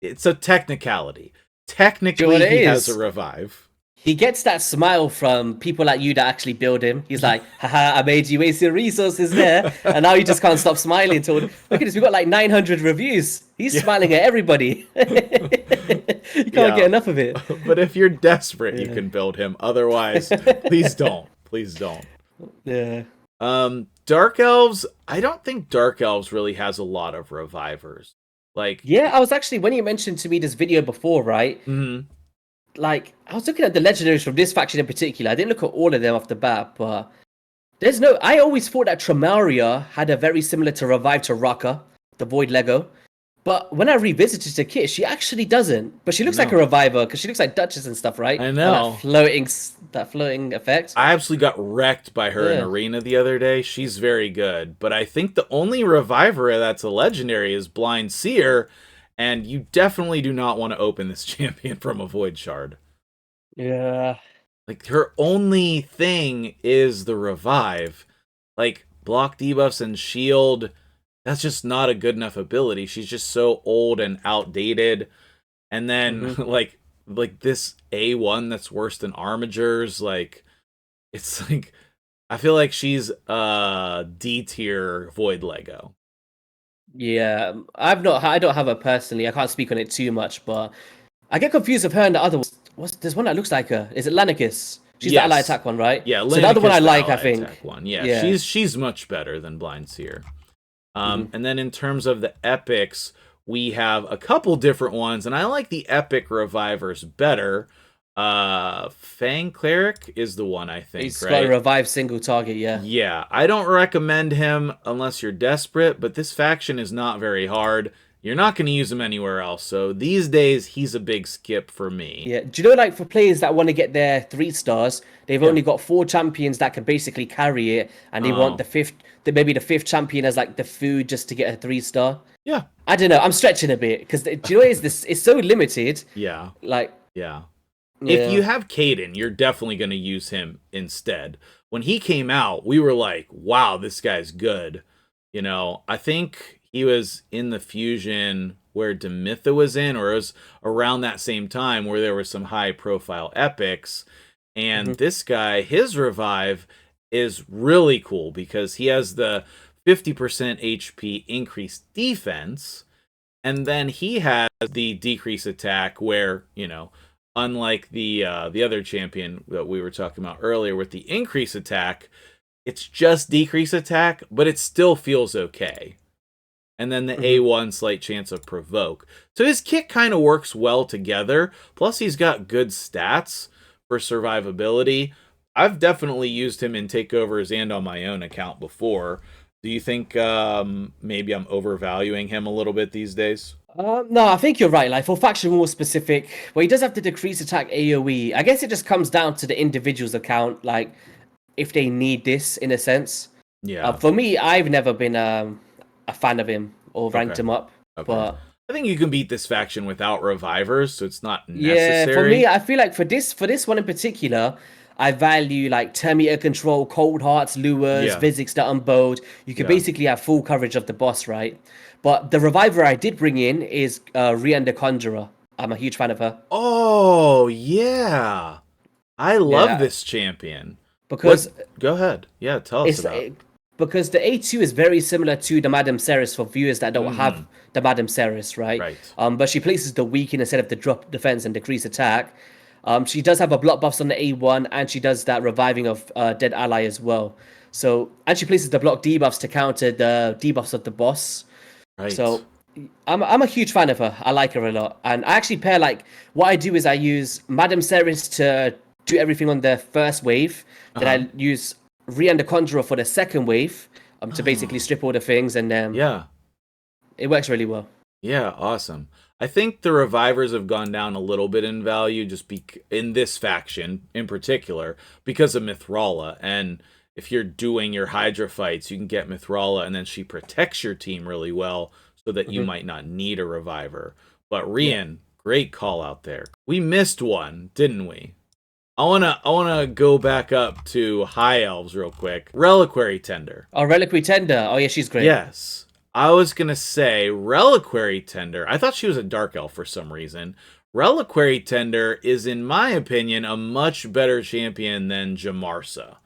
It's a technicality. Technically, he has a revive. He gets that smile from people like you that actually build him. He's like, haha, I made you waste your resources there. And now you just can't stop smiling. Look at this, we've got like 900 reviews. He's smiling at everybody. You can't get enough of it. But if you're desperate, you can build him. Otherwise, please don't. Yeah. Dark Elves, I don't think Dark Elves really has a lot of revivers. Like, yeah, I was actually, when you mentioned to me this video before, right? Like, I was looking at the legendaries from this faction in particular. I didn't look at all of them off the bat, but I always thought that Tramaria had a very similar to revive to Raka, the Void Lego. But when I revisited the kit, she actually doesn't. But she looks like a reviver because she looks like Duchess and stuff, right? I know. That floating effect. I absolutely got wrecked by her in Yeah. Arena the other day. She's very good. But I think the only reviver that's a legendary is Blind Seer, and you definitely do not want to open this champion from a Void Shard. Yeah. Like, her only thing is the revive. Like, block debuffs and shield, that's just not a good enough ability. She's just so old and outdated. And then, like this A1 that's worse than Armigers, like, it's like, I feel like she's D tier Void Lego. Yeah. I don't have her personally. I can't speak on it too much, but I get confused with her and the other one. There's one that looks like her. Is it Lanicus? She's the ally attack one, right? Yeah, so the other one I like, I think. One. Yeah, she's much better than Blind Seer. And then in terms of the epics, we have a couple different ones, and I like the epic revivers better. Fang Cleric is the one, I think. He's got a revive single target, yeah. Yeah, I don't recommend him unless you're desperate, but this faction is not very hard. You're not going to use him anywhere else, so these days, he's a big skip for me. Yeah, do you know, like, for players that want to get their 3 stars, they've only got 4 champions that can basically carry it, and they want maybe the 5th champion as, like, the food just to get a 3-star? Yeah. I don't know, I'm stretching a bit, because, do you know what it is? This it's so limited. Yeah. Like... Yeah. If you have Caden, you're definitely going to use him instead. When he came out, we were like, wow, this guy's good. You know, I think he was in the fusion where Demitha was in, or it was around that same time where there were some high-profile epics. And this guy, his revive is really cool because he has the 50% HP increased defense, and then he has the decrease attack where, you know, unlike the other champion that we were talking about earlier with the increase attack, it's just decrease attack, but it still feels okay. And then the A1 slight chance of provoke. So his kit kind of works well together. Plus he's got good stats for survivability. I've definitely used him in takeovers and on my own account before. Do you think maybe I'm overvaluing him a little bit these days? No, I think you're right. Like, for faction war specific, well, he does have to decrease attack AoE. I guess it just comes down to the individual's account, like, if they need this, in a sense. Yeah. For me, I've never been a fan of him or ranked him up. Okay. But I think you can beat this faction without revivers, so it's not necessary. yeah, for me, I feel like for this one in particular, I value like Terminator control, cold hearts, lures, physics that unbowed. You can basically have full coverage of the boss, right? But the reviver I did bring in is Rian the Conjurer. I'm a huge fan of her. Oh yeah, I love this champion. Because go ahead, yeah, tell us about. Because the A2 is very similar to the Madame Ceres for viewers that don't have the Madame Ceres, right? Right. But she places the weaken instead of the drop defense and decrease attack. She does have a block buffs on the A1, and she does that reviving of dead ally as well. So, and she places the block debuffs to counter the debuffs of the boss. Right. So, I'm a huge fan of her. I like her a lot, and I actually pair like what I do is I use Madame Ceres to do everything on the first wave. Then I use Rian the Conjurer for the second wave to basically strip all the things, and it works really well. Yeah, awesome. I think the revivers have gone down a little bit in value just in this faction in particular because of Mithrala. And if you're doing your Hydra fights, you can get Mithrala and then she protects your team really well so that you might not need a reviver. But Rian, great call out there. We missed one, didn't we? I wanna go back up to High Elves real quick. Reliquary Tender. Oh, Reliquary Tender. Oh yeah, she's great. Yes. I was going to say Reliquary Tender. I thought she was a Dark Elf for some reason. Reliquary Tender is, in my opinion, a much better champion than Jamarsa.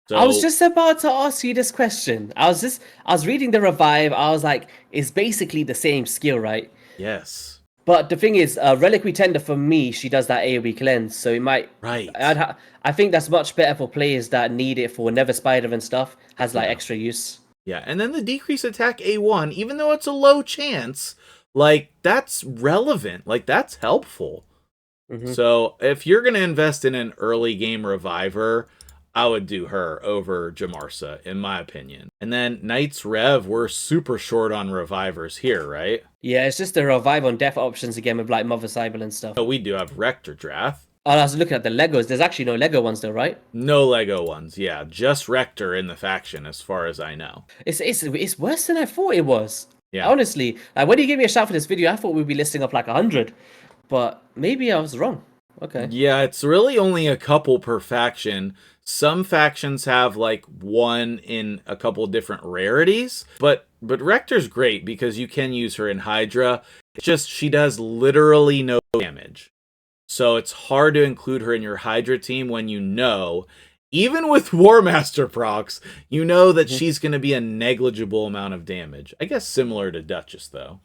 So, I was just about to ask you this question. I was reading the revive. I was like, it's basically the same skill, right? Yes. But the thing is, Reliquary Tender for me, she does that AoE cleanse, so it might. Right. I think that's much better for players that need it for Never Spider and stuff. Has like extra use. Yeah, and then the decrease attack A1, even though it's a low chance, like, that's relevant. Like, that's helpful. So, if you're going to invest in an early game reviver, I would do her over Jamarsa, in my opinion. And then Knights Rev, we're super short on revivers here, right? Yeah, it's just the revive on death options again with like Mother Cybele and stuff. Oh, we do have Rector Drath. Oh, I was looking at the Legos. There's actually no Lego ones though, right? No Lego ones, yeah. Just Rector in the faction, as far as I know. It's worse than I thought it was. Yeah. Honestly, like when you gave me a shout for this video, I thought we'd be listing up like 100, but maybe I was wrong. Okay. Yeah, it's really only a couple per faction. Some factions have like one in a couple different rarities, but Rector's great because you can use her in Hydra. It's just she does literally no damage. So it's hard to include her in your Hydra team when you know, even with War Master procs, you know that she's going to be a negligible amount of damage. I guess similar to Duchess, though.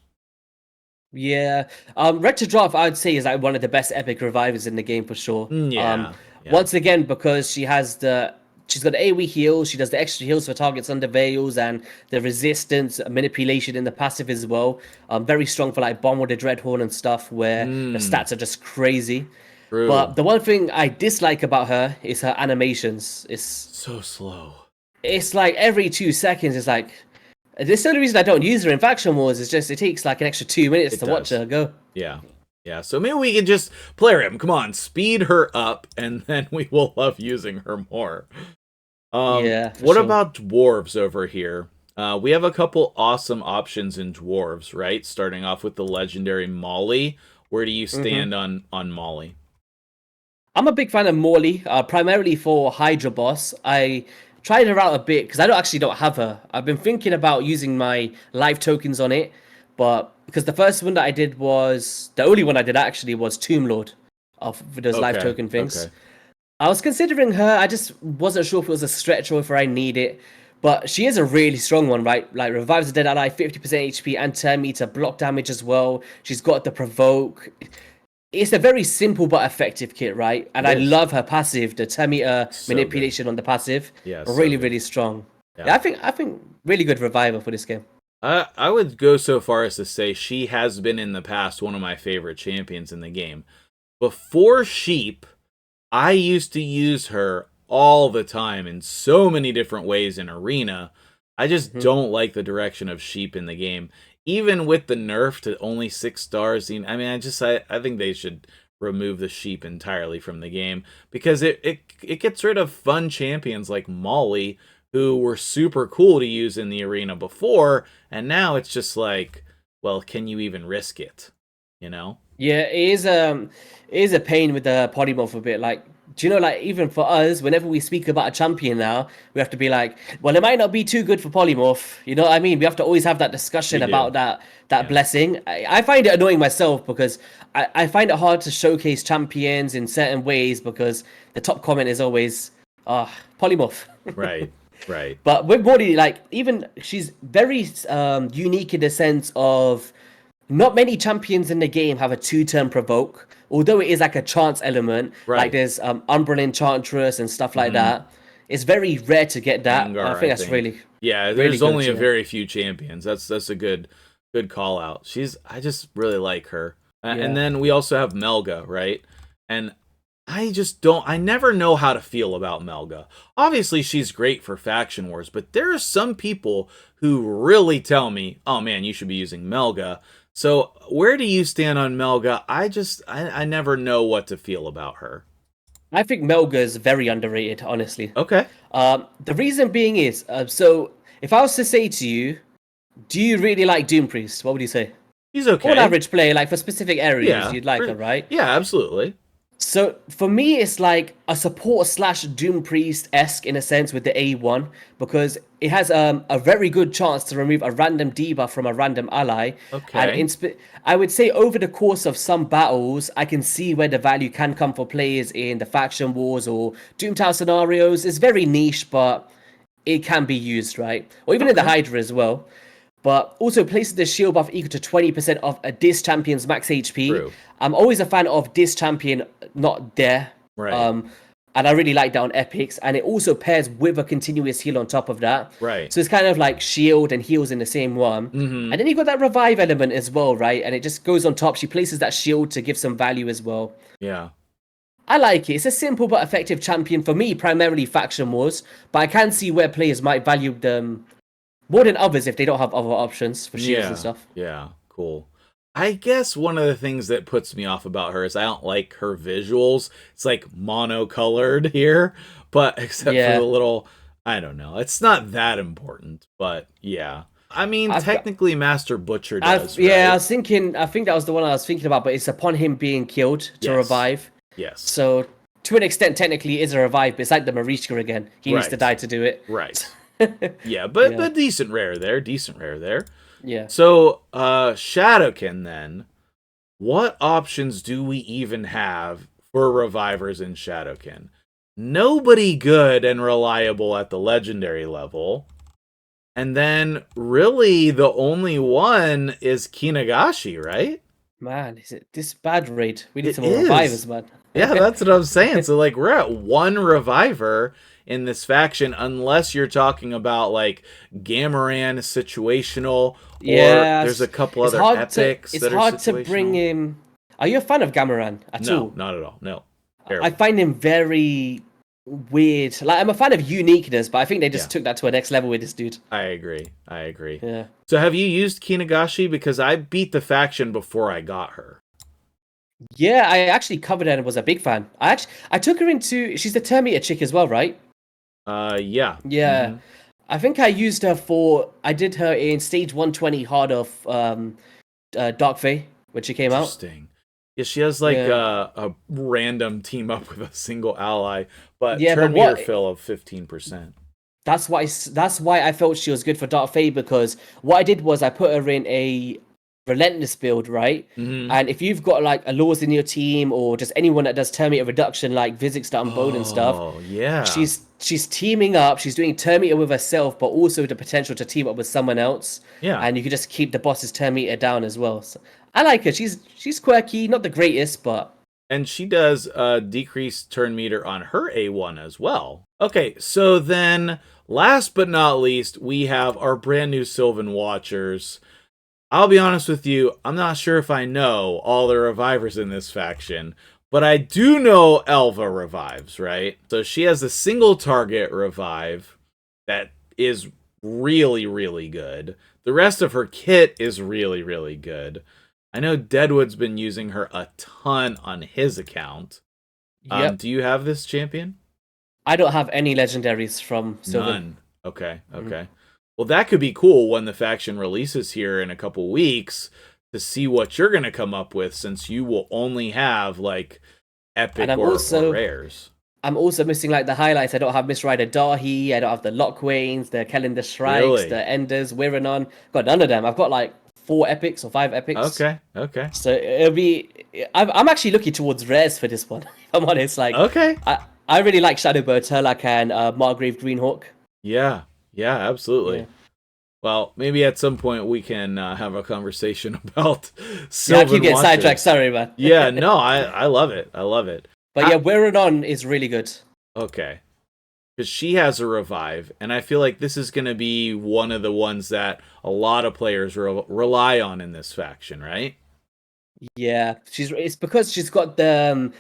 Yeah. Rector Draft, I would say, is like one of the best epic revivers in the game for sure. Yeah. Once again, because she's got the AoE heals, she does the extra heals for targets under veils, and the resistance manipulation in the passive as well. Very strong for like Bomb with the Dreadhorn and stuff, where the stats are just crazy. True. But the one thing I dislike about her is her animations. It's so slow. It's like every 2 seconds. It's like this is the only reason I don't use her in Faction Wars. Is just it takes like an extra 2 minutes to watch her go. Yeah. Yeah, so maybe we can just player him. Come on, speed her up, and then we will love using her more. Yeah. What about dwarves over here? We have a couple awesome options in dwarves, right? Starting off with the legendary Molly. Where do you stand on Molly? I'm a big fan of Morley, primarily for Hydra boss. I tried her out a bit because I don't have her. I've been thinking about using my life tokens on it, but because the first one that I did was the only one I did actually was Tomb Lord of those life token things. Okay. I was considering her. I just wasn't sure if it was a stretch or if I need it. But she is a really strong one, right? Like revives a dead ally, 50% HP and turn meter, block damage as well. She's got the provoke. It's a very simple but effective kit, right? And I love her passive, the turn meter manipulation on the passive. Yeah, really, really strong. Yeah, I think really good reviver for this game. I would go so far as to say she has been in the past one of my favorite champions in the game. Before Sheep, I used to use her all the time in so many different ways in Arena. I just don't like the direction of Sheep in the game. Even with the nerf to only 6 stars, I mean, I think they should remove the Sheep entirely from the game because it gets rid of fun champions like Molly, who were super cool to use in the arena before, and now it's just like, well, can you even risk it? You know? Yeah, it is a pain with the polymorph a bit. Like, do you know, like even for us, whenever we speak about a champion now, we have to be like, well, it might not be too good for polymorph. You know what I mean? We have to always have that discussion about that blessing. I find it annoying myself because I find it hard to showcase champions in certain ways because the top comment is always, polymorph. Right. Right. But with Morty, like, even she's very unique in the sense of not many champions in the game have a 2-turn provoke, although it is like a chance element. Right. Like there's Umbral Enchantress and stuff like that. It's very rare to get that. Gengar, I think that's really there's really only good, a very few champions. That's a good call out. I just really like her. And then we also have Melga, right? And I never know how to feel about Melga. Obviously, she's great for Faction Wars, but there are some people who really tell me, oh man, you should be using Melga. So where do you stand on Melga? I never know what to feel about her. I think Melga is very underrated, honestly. Okay. The reason being is, so if I was to say to you, do you really like Doom Priest? What would you say? He's okay. On average play, like for specific areas, you'd like her, right? Yeah, absolutely. So for me, it's like a support / Doom Priest-esque in a sense with the A1 because it has a very good chance to remove a random debuff from a random ally. Okay. And I would say over the course of some battles, I can see where the value can come for players in the Faction Wars or Doomtown scenarios. It's very niche, but it can be used, right? Or even in the Hydra as well. But also places the shield buff equal to 20% of a Dis champion's max HP. True. I'm always a fan of Dis champion, not there. Right. And I really like that on epics. And it also pairs with a continuous heal on top of that. Right. So it's kind of like shield and heals in the same one. And then you got that revive element as well, right? And it just goes on top. She places that shield to give some value as well. Yeah. I like it. It's a simple but effective champion for me, primarily faction wars. But I can see where players might value them more than others if they don't have other options for shields and Yeah, stuff. yeah, cool. I guess one of the things that puts me off about her is I don't like her visuals. It's like monocolored here, but except for the Yeah, little, I don't know. It's not that important, but yeah. I mean, I've got. technically Master Butcher does, I right? was thinking. I think that was the one I was thinking about. But it's upon him being killed to Yes. revive. Yes. So to an extent, technically, it is a revive. But it's like the Marishka again. He needs to Right. die to do it. Right. Yeah, but Yeah, decent rare there, decent rare there. yeah. So, Shadowkin then, what options do we even have for revivers in Shadowkin? Nobody good and reliable at the legendary level. And then really the only one is Kinagashi, right? Man, is it this bad raid? We need It some more is. revivers, man. Yeah, that's what I'm saying. So like we're at one reviver in this faction unless you're talking about like Gamaran situational or there's Yes, a couple other epics it's that are hard to bring situational. him. Are you a fan of Gamaran at No, all? not at all. No. I Terrible. find him very weird. Like I'm a fan of uniqueness, but I think they Yeah. just took that to a next level with this dude. I agree. I agree. Yeah. So have you used Kinagashi? Because I beat the faction before I got her. Yeah, I actually covered her and was a big fan. I took her into she's the Terminator chick as well, right? Yeah. Yeah. Mm-hmm. I think I used her for I did her in stage 120 hard of Dark Fae when she came out. Interesting. Yeah, she has like Yeah. a random team up with a single ally, but Yeah, but turn meter what fill of 15%. that's why I felt she was good for Dark Fae because what I did was I put her in a relentless build, right? Mm-hmm. And if you've got like a Laws in your team or just anyone that does Terminator reduction like Vizix and Bone and stuff, Oh, yeah. she's teaming up, she's doing Terminator with herself, but also the potential to team up with someone else. Yeah. And you can just keep the boss's Terminator down as well. So I like her. She's quirky, not the greatest, but And she does decrease turn meter on her A1 as well. Okay, so then last but not least, we have our brand new Sylvan Watchers. I'll be honest with you, I'm not sure if I know all the revivers in this faction, but I do know Elva revives, right? So she has a single target revive that is really, really good. The rest of her kit is really, really good. I know Deadwood's been using her a ton on his account. yep. Do you have this champion? I don't have any legendaries from Sylvan. None. Okay, okay. Well, that could be cool when the faction releases here in a couple weeks to see what you're going to come up with since you will only have like epic or rares. I'm also missing like the highlights. I don't have Miss Rider Dahi. I don't have the Lockwains, the Calendar Strikes, Really? the Enders, Wiranon. Got none of them. I've got like 4 epics or 5 epics. Okay, okay. So it'll be. I'm actually looking towards rares for this one. If I'm honest. Like, Okay. I really like Shadowbird, Turlak, and Margrave Greenhawk. Yeah, yeah, absolutely. Yeah. Well, maybe at some point we can have a conversation about Yeah, I Sylvan keep getting Watchers. sidetracked. Sorry, man. Yeah, no, I love it. I love it. But yeah, Wiranon is really good. Okay. Because she has a revive, and I feel like this is going to be one of the ones that a lot of players rely on in this faction, right? Yeah, it's because she's got the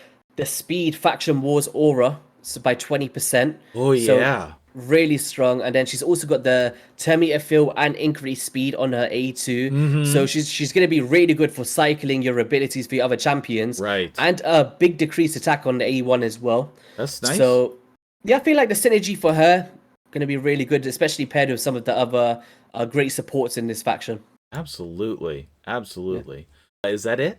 speed faction wars aura so by 20%. Oh, yeah. So really strong, and then she's also got the Terminator fill and increased speed on her A2. Mm-hmm. So she's going to be really good for cycling your abilities for your other champions. Right. And a big decreased attack on the A1 as well. That's nice. So yeah, I feel like the synergy for her going to be really good, especially paired with some of the other great supports in this faction. Absolutely. Absolutely. Yeah. Is that it?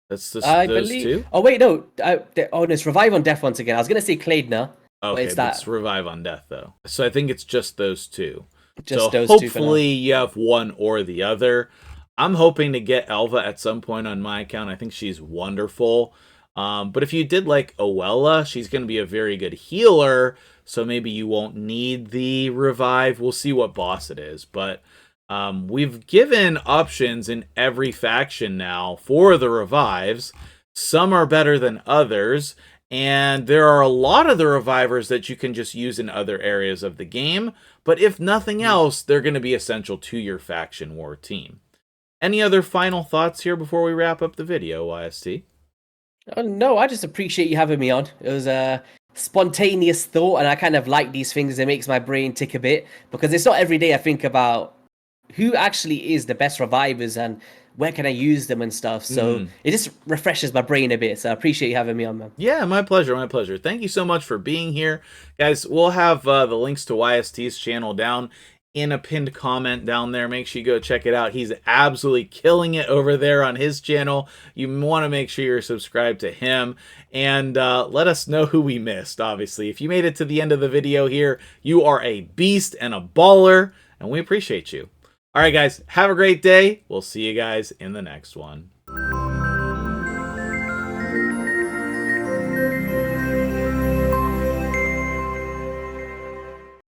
That's just I those believe. two? Oh wait, no. It's Revive on Death once again. I was gonna say Claydna. Okay, it's that's Revive on Death, though. So I think it's just those two. Just so those hopefully you have one or the other. I'm hoping to get Elva at some point on my account. I think she's wonderful. But if you did like Oella, she's going to be a very good healer. So maybe you won't need the revive. We'll see what boss it is. But we've given options in every faction now for the revives. Some are better than others. And there are a lot of the revivers that you can just use in other areas of the game. But if nothing else, they're going to be essential to your faction war team. Any other final thoughts here before we wrap up the video, YST? Oh, no, I just appreciate you having me on. It was a spontaneous thought, and I kind of like these things. It makes my brain tick a bit because it's not every day I think about who actually is the best revivers and where can I use them and stuff. So it just refreshes my brain a bit. So I appreciate you having me on, man. Yeah, my pleasure, my pleasure. Thank you so much for being here. Guys, we'll have the links to YST's channel down in a pinned comment down there. Make sure you go check it out. He's absolutely killing it over there on his channel. You want to make sure you're subscribed to him. And let us know who we missed, obviously. If you made it to the end of the video here, you are a beast and a baller, and we appreciate you. All right, guys, have a great day. We'll see you guys in the next one.